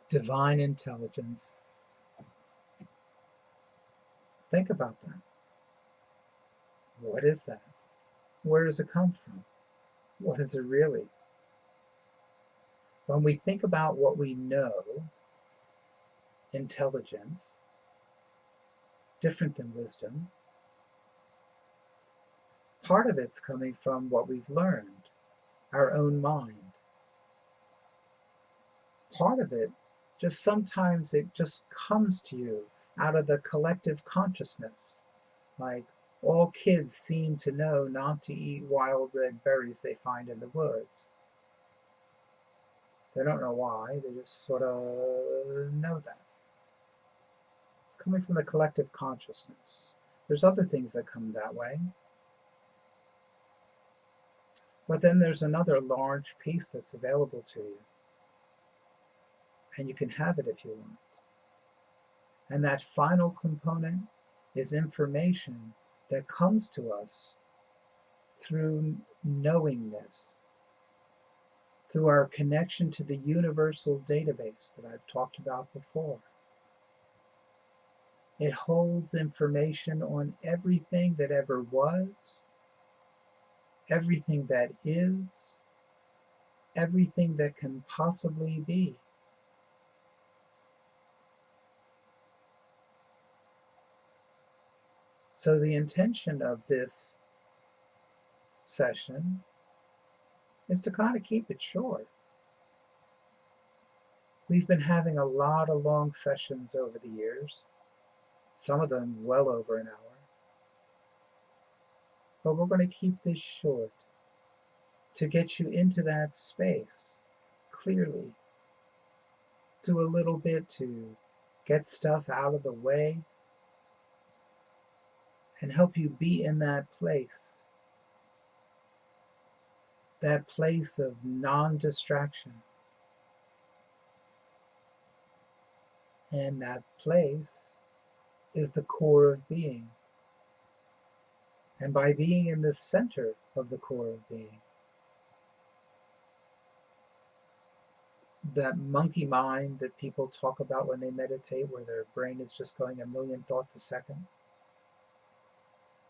divine intelligence. Think about that. What is that? Where does it come from? What is it really? When we think about what we know, intelligence, different than wisdom, part of it's coming from what we've learned, our own mind. Part of it, just sometimes it just comes to you out of the collective consciousness. Like all kids seem to know not to eat wild red berries they find in the woods. They don't know why, they just sort of know that. It's coming from the collective consciousness. There's other things that come that way. But then there's another large piece that's available to you. And you can have it if you want. And that final component is information that comes to us through knowingness, through our connection to the universal database that I've talked about before. It holds information on everything that ever was, everything that is, everything that can possibly be. So the intention of this session is to kind of keep it short. We've been having a lot of long sessions over the years, some of them well over an hour. But we're going to keep this short to get you into that space clearly. Do a little bit to get stuff out of the way and help you be in that place of non-distraction. And that place is the core of being. And by being in the center of the core of being, that monkey mind that people talk about when they meditate, where their brain is just going a million thoughts a second,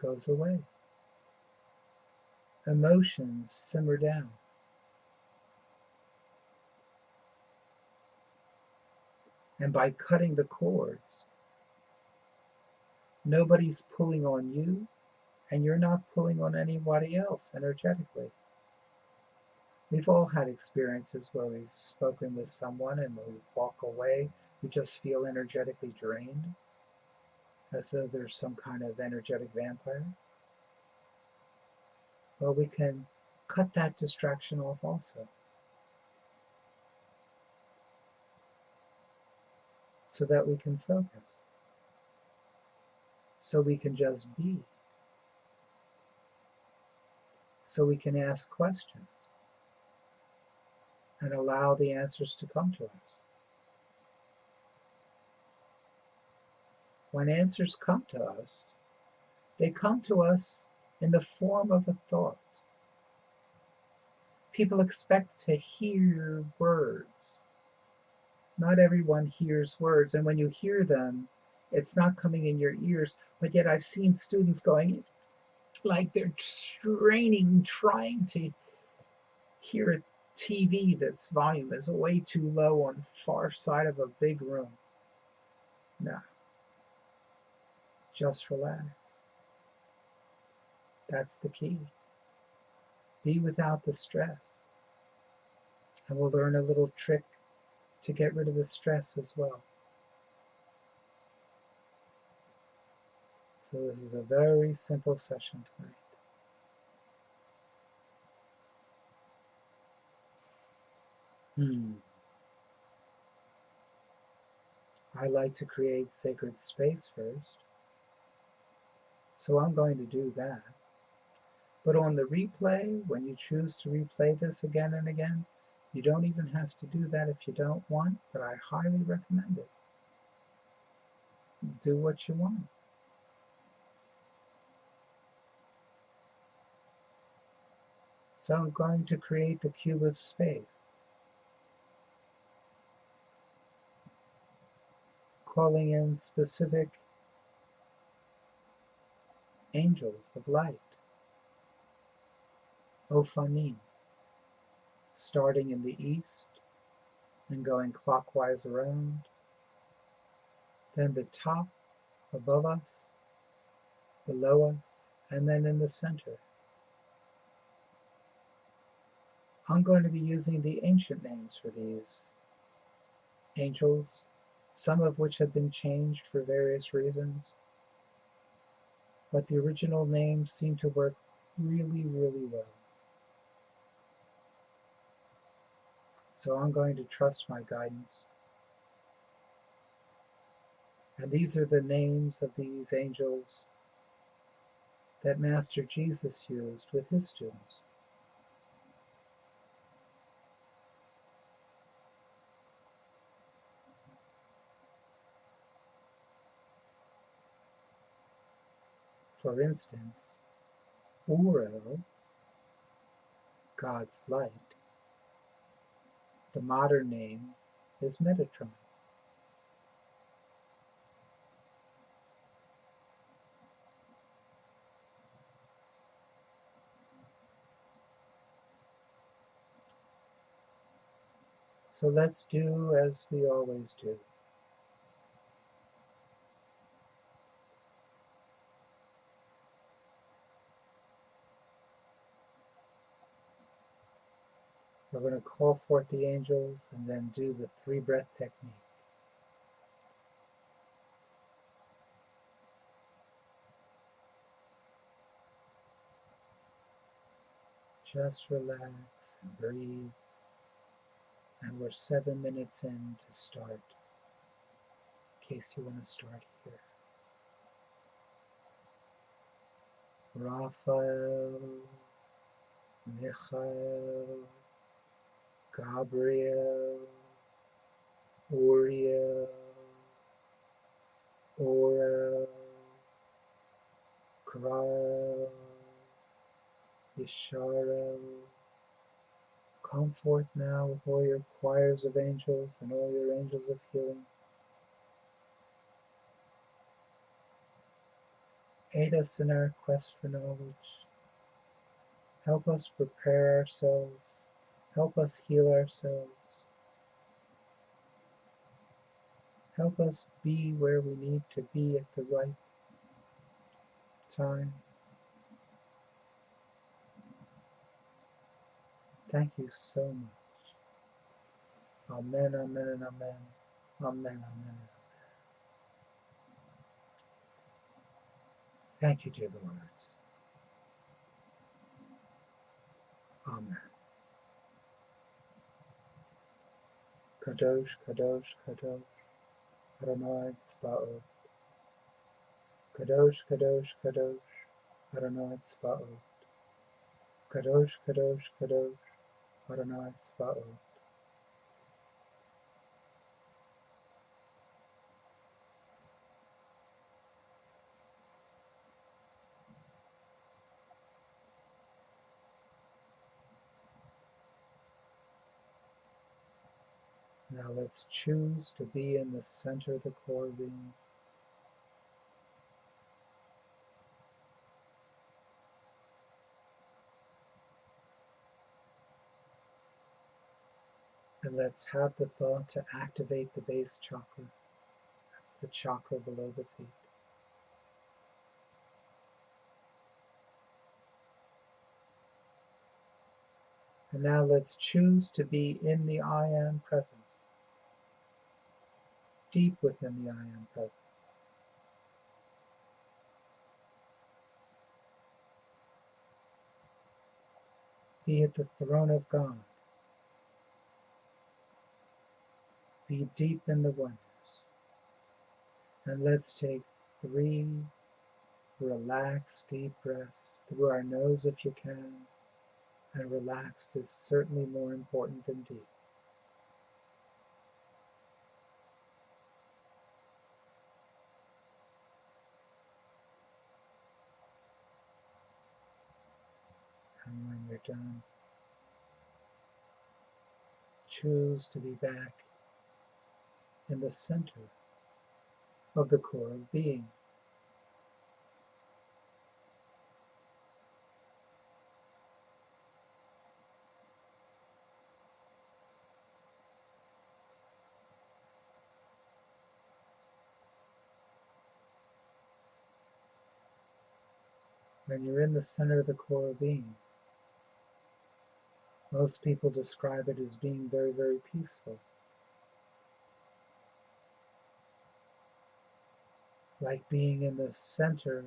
goes away. Emotions simmer down. And by cutting the cords, nobody's pulling on you, and you're not pulling on anybody else energetically. We've all had experiences where we've spoken with someone and when we walk away, we just feel energetically drained, as though there's some kind of energetic vampire. Well, we can cut that distraction off also, so that we can focus, so we can just be, so we can ask questions and allow the answers to come to us. When answers come to us, they come to us in the form of a thought. People expect to hear words. Not everyone hears words, and when you hear them, it's not coming in your ears, but yet I've seen students going like they're straining, trying to hear a TV that's volume is way too low on the far side of a big room. No. Just relax. That's the key. Be without the stress. And we'll learn a little trick to get rid of the stress as well. So this is a very simple session tonight. I like to create sacred space first, so I'm going to do that. But on the replay, when you choose to replay this again and again, you don't even have to do that if you don't want, but I highly recommend it. Do what you want. So I'm going to create the cube of space. calling in specific angels of light, Ophanim, starting in the east and going clockwise around, then the top above us, below us, and then in the center. I'm going to be using the ancient names for these angels, some of which have been changed for various reasons, but the original names seem to work really, really well. So I'm going to trust my guidance. And these are the names of these angels that Master Jesus used with his students. For instance, Uriel, God's light, the modern name is Metatron. So let's do as we always do. We're going to call forth the angels and then do the 3-breath technique. Just relax and breathe. And we're 7 minutes in to start, in case you want to start here. Raphael, Michael, Gabriel, Uriel, Orel, Krael, Yisharel. Come forth now with all your choirs of angels and all your angels of healing. Aid us in our quest for knowledge. Help us prepare ourselves. Help us heal ourselves. Help us be where we need to be at the right time. Thank you so much. Amen, amen, and amen. Amen, amen, and amen. Thank you, dear Lords. Amen. Kadosh, Kadosh, Kadosh, Adonai Tzbaoth. Kadosh, Kadosh, Kadosh, Adonai Tzbaoth. Kadosh, Kadosh, Kadosh, Adonai Tzbaoth. Now let's choose to be in the center of the core being. And let's have the thought to activate the base chakra. That's the chakra below the feet. And now let's choose to be in the I Am presence, deep within the I Am presence. Be at the throne of God. Be deep in the oneness. And let's take 3 relaxed deep breaths through our nose if you can. And relaxed is certainly more important than deep. And when you're done, choose to be back in the center of the core of being. When you're in the center of the core of being, most people describe it as being very, very peaceful. Like being in the center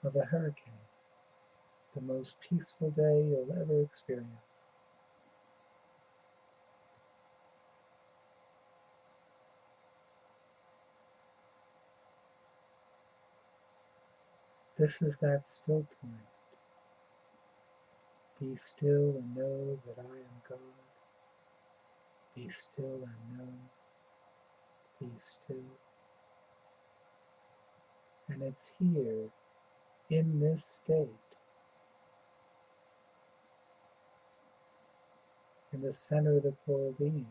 of a hurricane, the most peaceful day you'll ever experience. This is that still point. Be still and know that I am God. Be still and know. Be still. And it's here, in this state, in the center of the core being,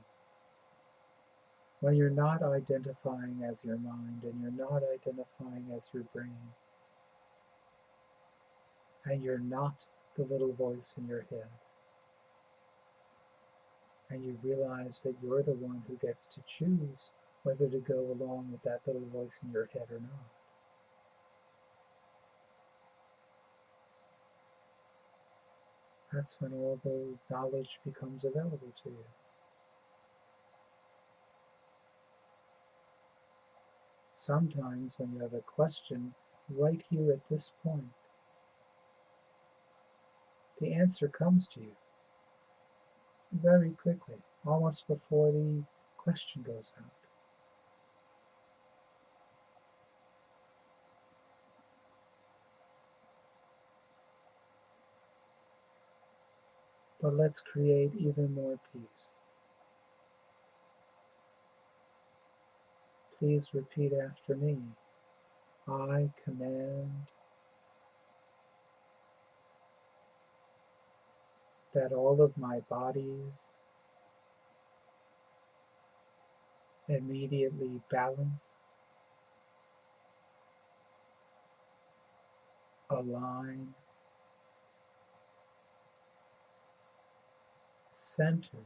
when you're not identifying as your mind and you're not identifying as your brain, and you're not the little voice in your head, and you realize that you're the one who gets to choose whether to go along with that little voice in your head or not. That's when all the knowledge becomes available to you. Sometimes when you have a question right here at this point, the answer comes to you very quickly, almost before the question goes out. But let's create even more peace. Please repeat after me. I command that all of my bodies immediately balance, align, center,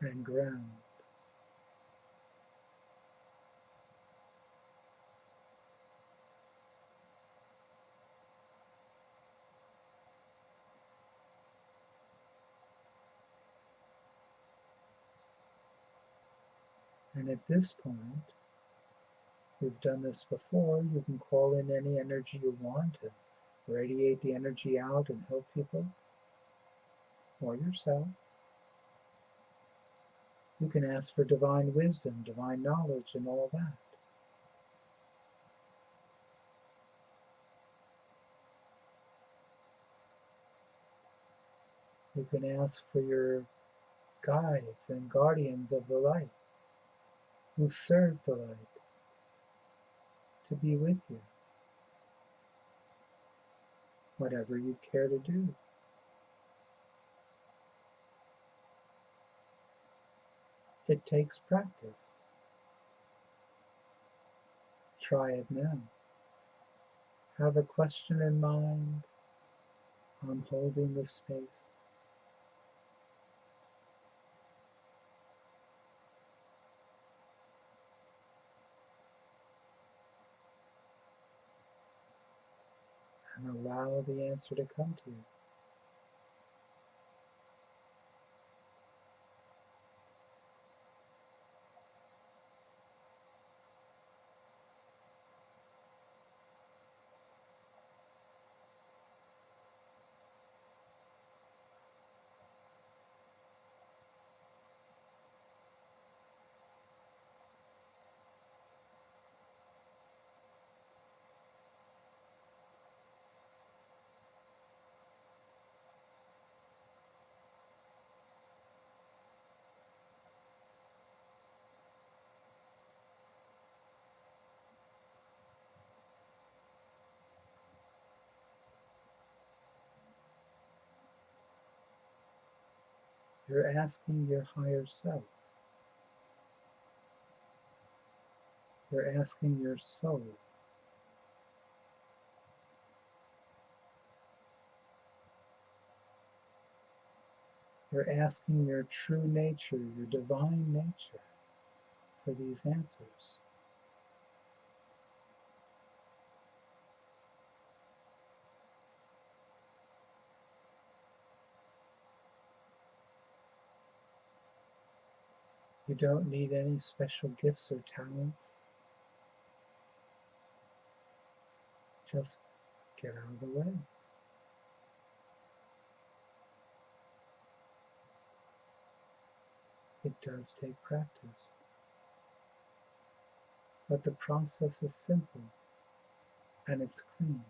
and ground. And at this point, we've done this before, you can call in any energy you want and radiate the energy out and help people or yourself. You can ask for divine wisdom, divine knowledge, and all that. You can ask for your guides and guardians of the light who serve the light to be with you, whatever you care to do. It takes practice. Try it now. Have a question in mind. I'm holding the space. And allow the answer to come to you. You're asking your higher self You're asking your soul. You're asking your true nature, your divine nature, for these answers. You don't need any special gifts or talents. Just get out of the way. It does take practice. But the process is simple and it's clean.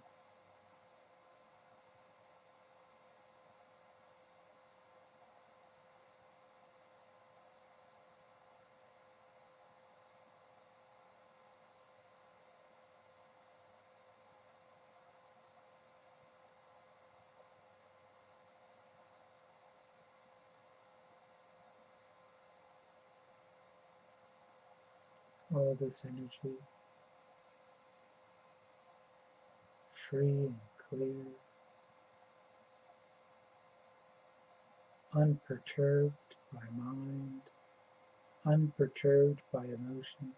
All this energy, free and clear, unperturbed by mind, unperturbed by emotion,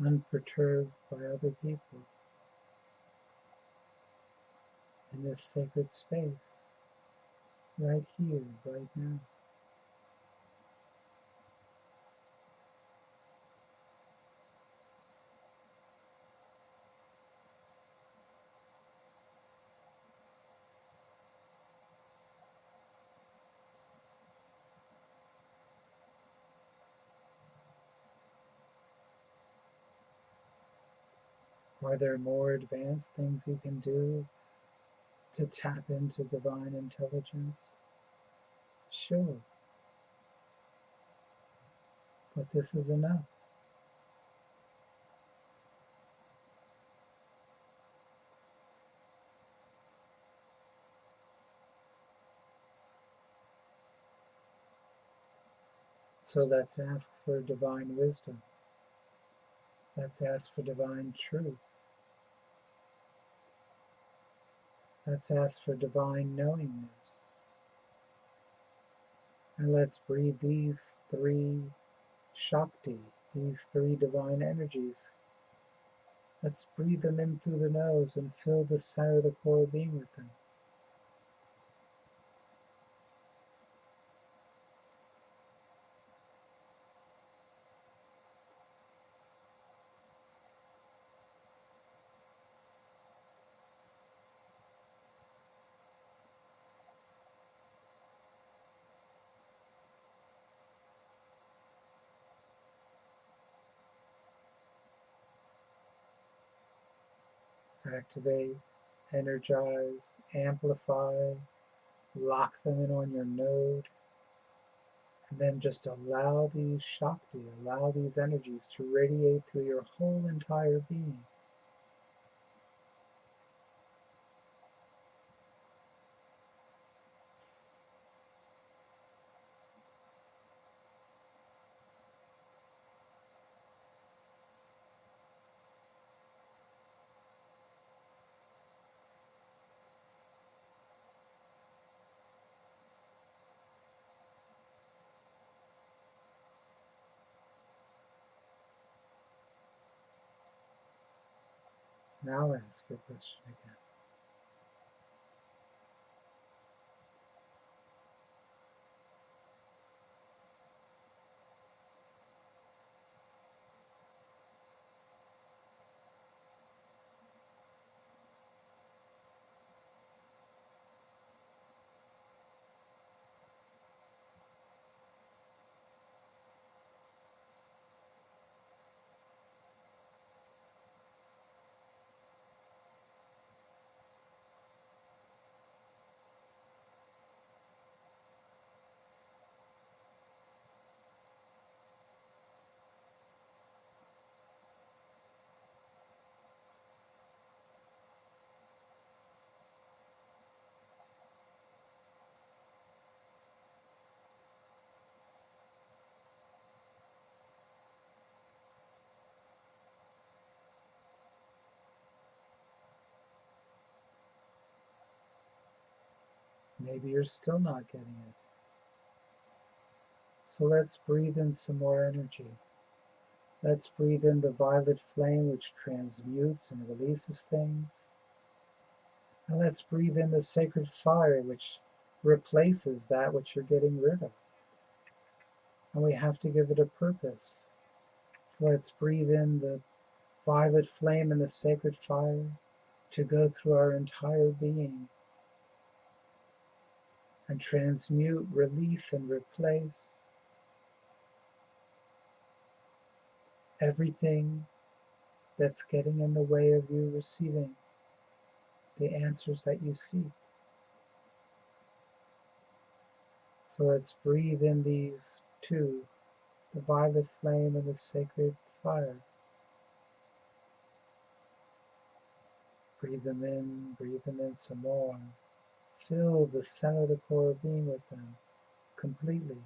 unperturbed by other people, in this sacred space, right here, right now. Are there more advanced things you can do to tap into divine intelligence? Sure, but this is enough. So let's ask for divine wisdom. Let's ask for divine truth. Let's ask for divine knowingness. And let's breathe these three Shakti, these three divine energies. Let's breathe them in through the nose and fill the center of the core being with them. Activate, energize, amplify, lock them in on your node, and then just allow these Shakti, allow these energies to radiate through your whole entire being. Now ask your question again. Maybe you're still not getting it. So let's breathe in some more energy. Let's breathe in the violet flame, which transmutes and releases things. And let's breathe in the sacred fire, which replaces that which you're getting rid of. And we have to give it a purpose. So let's breathe in the violet flame and the sacred fire to go through our entire being and transmute, release, and replace everything that's getting in the way of you receiving the answers that you seek. So let's breathe in these two, the violet flame and the sacred fire. Breathe them in some more. Fill the center of the core being with them completely.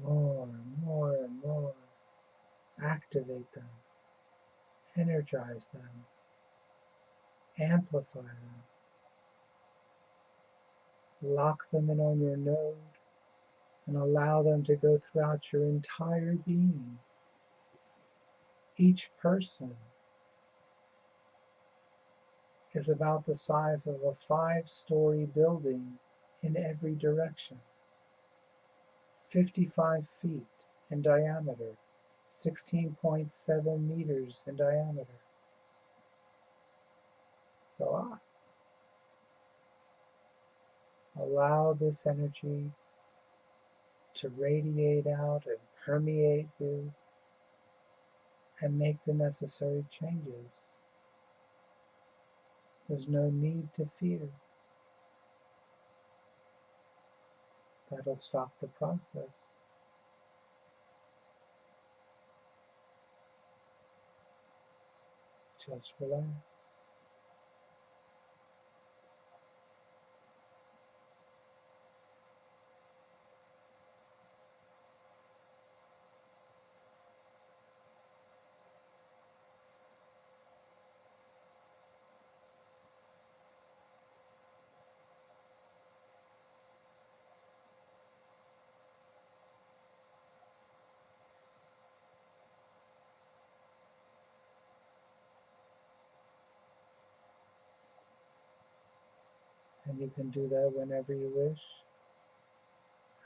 More and more and more. Activate them. Energize them. Amplify them. Lock them in on your node and allow them to go throughout your entire being. Each person is about the size of a 5-story building in every direction. 55 feet in diameter, 16.7 meters in diameter. So allow this energy to radiate out and permeate you and make the necessary changes. There's no need to fear. That'll stop the process. Just relax. And you can do that whenever you wish,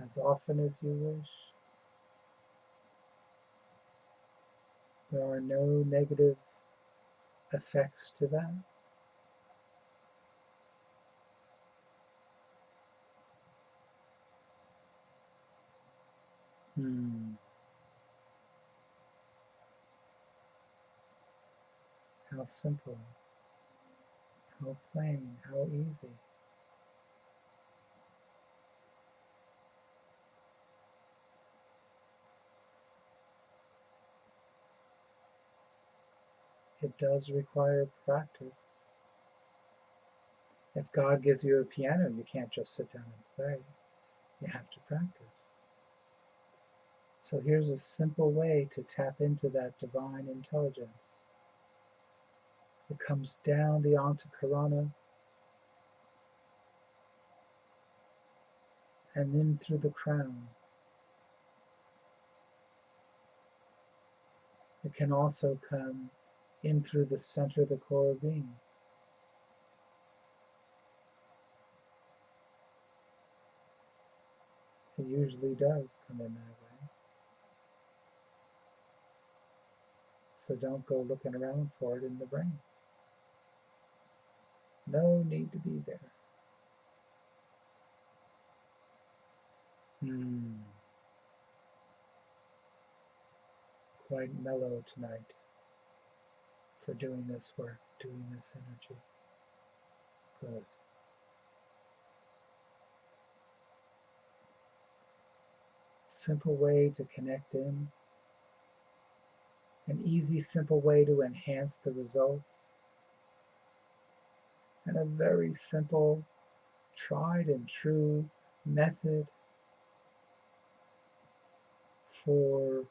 as often as you wish. There are no negative effects to that. How simple, how plain, how easy. It does require practice. If God gives you a piano, you can't just sit down and play. You have to practice. So here's a simple way to tap into that divine intelligence. It comes down the Antakarana and then through the crown. It can also come in through the center of the core being. It usually does come in that way. So don't go looking around for it in the brain. No need to be there. Quite mellow tonight for doing this work, doing this energy. Good. Simple way to connect in. An easy, simple way to enhance the results. And a very simple, tried and true method for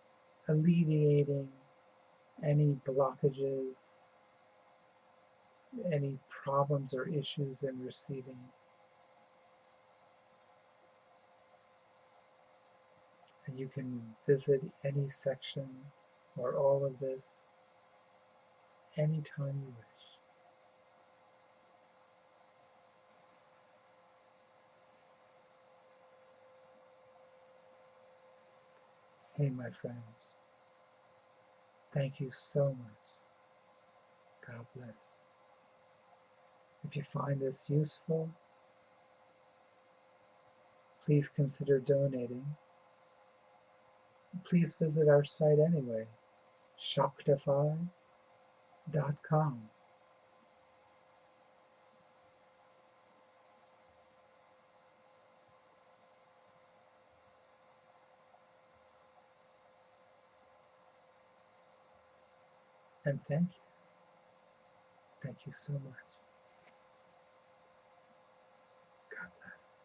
alleviating any blockages any problems or issues in receiving. And you can visit any section or all of this anytime you wish. Hey, my friends, thank you so much. God bless. If you find this useful, please consider donating. Please visit our site anyway, shaktify.com. And thank you. Thank you so much. God bless.